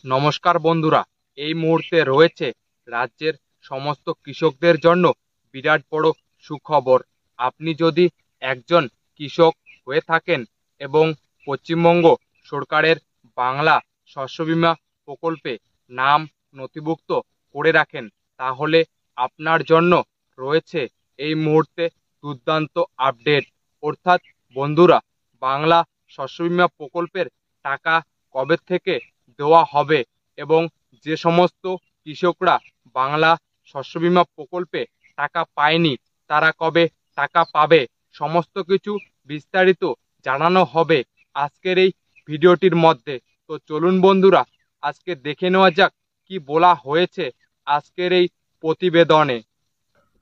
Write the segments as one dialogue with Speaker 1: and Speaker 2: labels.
Speaker 1: নমস্কার বন্ধুরা, এই মুহূর্তে রয়েছে রাজ্যের সমস্ত কৃষকদের জন্য বিরাট বড় সুখবর। আপনি যদি একজন কৃষক হয়ে থাকেন এবং পশ্চিমবঙ্গ সরকারের বাংলা শস্য বীমা প্রকল্পে নাম নথিভুক্ত করে রাখেন, তাহলে আপনার জন্য রয়েছে এই মুহূর্তে দুর্দান্ত আপডেট। অর্থাৎ বন্ধুরা, বাংলা শস্য বীমা প্রকল্পের টাকা কবে থেকে দেওয়া হবে এবং যে সমস্ত কৃষকরা বাংলা শস্য বীমা প্রকল্পে টাকা পায়নি তারা কবে টাকা পাবে, সমস্ত কিছু বিস্তারিত জানানো হবে আজকের এই ভিডিওটির মধ্যে। তো চলুন বন্ধুরা, আজকে দেখে নেওয়া যাক কি বলা হয়েছে আজকের এই প্রতিবেদনে।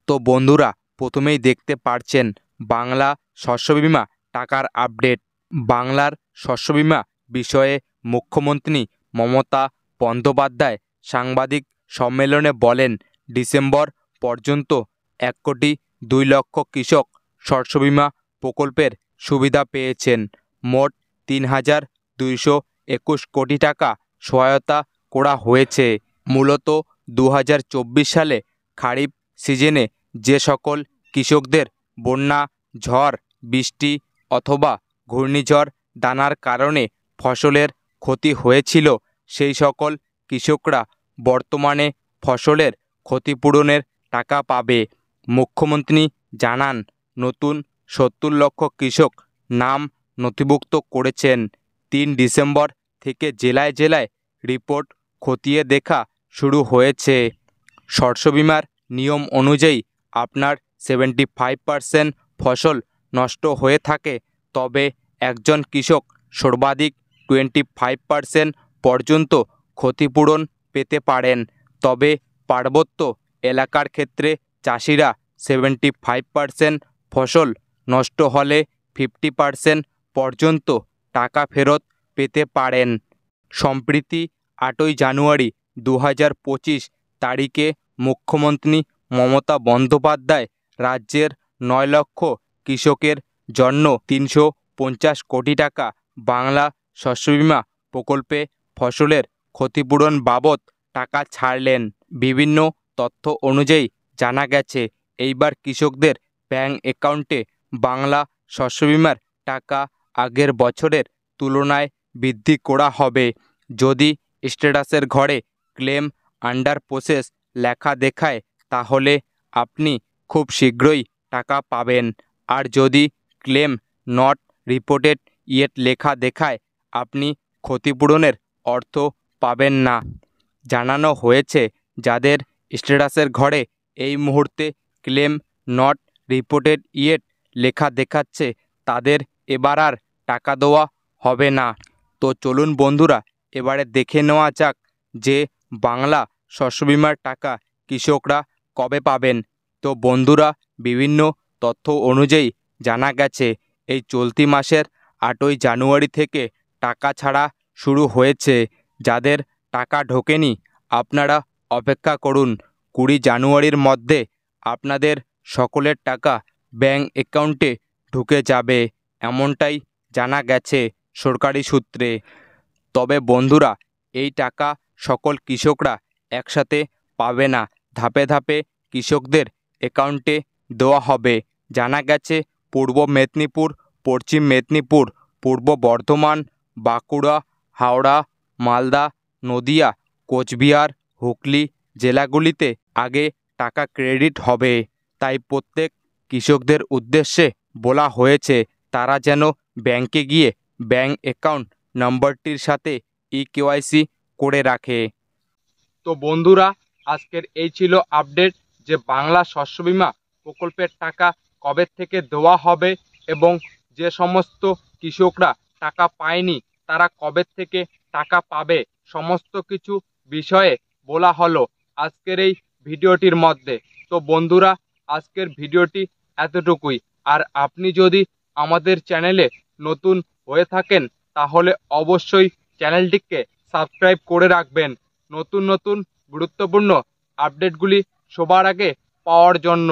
Speaker 1: তো বন্ধুরা, প্রথমেই দেখতে পারছেন বাংলা শস্য বীমা টাকার আপডেট। বাংলার শস্য বীমা বিষয়ে মুখ্যমন্ত্রী মমতা বন্দ্যোপাধ্যায় সাংবাদিক সম্মেলনে বলেন, ডিসেম্বর পর্যন্ত 1,02,00,000 কৃষক শস্য বীমা প্রকল্পের সুবিধা পেয়েছেন। মোট 3,221 কোটি টাকা সহায়তা করা হয়েছে। মূলত 2024 সালে খারিফ সিজনে যে সকল কৃষকদের বন্যা, ঝড় বৃষ্টি অথবা ঘূর্ণিঝড় দানার কারণে ফসলের ক্ষতি হয়েছিল, সেই সকল কৃষকরা বর্তমানে ফসলের ক্ষতিপূরণের টাকা পাবে। মুখ্যমন্ত্রী জানান, নতুন 70 লক্ষ কৃষক নাম নথিভুক্ত করেছেন। 3 ডিসেম্বর থেকে জেলায় জেলায় রিপোর্ট খতিয়ে দেখা শুরু হয়েছে। শস্য বীমার নিয়ম অনুযায়ী আপনার 75% ফসল নষ্ট হয়ে থাকে, তবে একজন কৃষক সর্বাধিক 25% পর্যন্ত ক্ষতিপূরণ পেতে পারেন। তবে পার্বত্য এলাকার ক্ষেত্রে চাষিরা 75% ফসল নষ্ট হলে 50% পর্যন্ত টাকা ফেরত পেতে পারেন। সম্প্রতি 8ই জানুয়ারি 2025 তারিখে মুখ্যমন্ত্রী মমতা বন্দ্যোপাধ্যায় রাজ্যের 9 লক্ষ কৃষকের জন্য 350 কোটি টাকা বাংলা শস্য বীমা প্রকল্পে ফসলের ক্ষতিপূরণ বাবদ টাকা ছাড়লেন। বিভিন্ন তথ্য অনুযায়ী জানা গেছে, এইবার কৃষকদের ব্যাংক অ্যাকাউন্টে বাংলা শস্য বীমার টাকা আগের বছরের তুলনায় বৃদ্ধি করা হবে। যদি স্ট্যাটাসের ঘরে ক্লেম আন্ডার প্রসেস লেখা দেখায়, তাহলে আপনি খুব শীঘ্রই টাকা পাবেন। আর যদি ক্লেম নট রিপোর্টেড ইয়েট লেখা দেখায়, আপনি ক্ষতিপূরণের অর্থ পাবেন না। জানানো হয়েছে, যাদের স্ট্যাটাসের ঘরে এই মুহূর্তে ক্লেম নট রিপোর্টেড ইয়েট লেখা দেখাচ্ছে, তাদের এবার আর টাকা দেওয়া হবে না। তো চলুন বন্ধুরা, এবারে দেখে নেওয়া যাক যে বাংলা শস্য বীমার টাকা কৃষকরা কবে পাবেন। তো বন্ধুরা, বিভিন্ন তথ্য অনুযায়ী জানা গেছে, এই চলতি মাসের 8ই জানুয়ারি থেকে টাকা ছাড়া শুরু হয়েছে। যাদের টাকা ঢোকেনি, আপনারা অপেক্ষা করুন। 20 জানুয়ারির মধ্যে আপনাদের সকলের টাকা ব্যাংক অ্যাকাউন্টে ঢুকে যাবে, এমনটাই জানা গেছে সরকারি সূত্রে। তবে বন্ধুরা, এই টাকা সকল কৃষকরা একসাথে পাবে না, ধাপে ধাপে কৃষকদের অ্যাকাউন্টে দেওয়া হবে। জানা গেছে, পূর্ব মেদিনীপুর, পশ্চিম মেদিনীপুর, পূর্ব বর্ধমান, বাঁকুড়া, হাওড়া, মালদা, নদিয়া, কোচবিহার, হুগলি জেলাগুলিতে আগে টাকা ক্রেডিট হবে। তাই প্রত্যেক কৃষকদের উদ্দেশ্যে বলা হয়েছে, তারা যেন ব্যাংকে গিয়ে ব্যাংক অ্যাকাউন্ট নম্বরটির সাথে ইকেওয়াইসি করে রাখে। তো বন্ধুরা, আজকের এই ছিল আপডেট যে বাংলা শস্য বীমা প্রকল্পের টাকা কবে থেকে দেওয়া হবে এবং যে সমস্ত কৃষকরা টাকা পায়নি তারা কবে থেকে টাকা পাবে, সমস্ত কিছু বিষয়ে বলা হলো আজকের এই ভিডিওটির মধ্যে। তো বন্ধুরা, আজকের ভিডিওটি এতটুকুই। আর আপনি যদি আমাদের চ্যানেলে নতুন হয়ে থাকেন, তাহলে অবশ্যই চ্যানেলটিকে সাবস্ক্রাইব করে রাখবেন নতুন নতুন গুরুত্বপূর্ণ আপডেটগুলি সবার আগে পাওয়ার জন্য।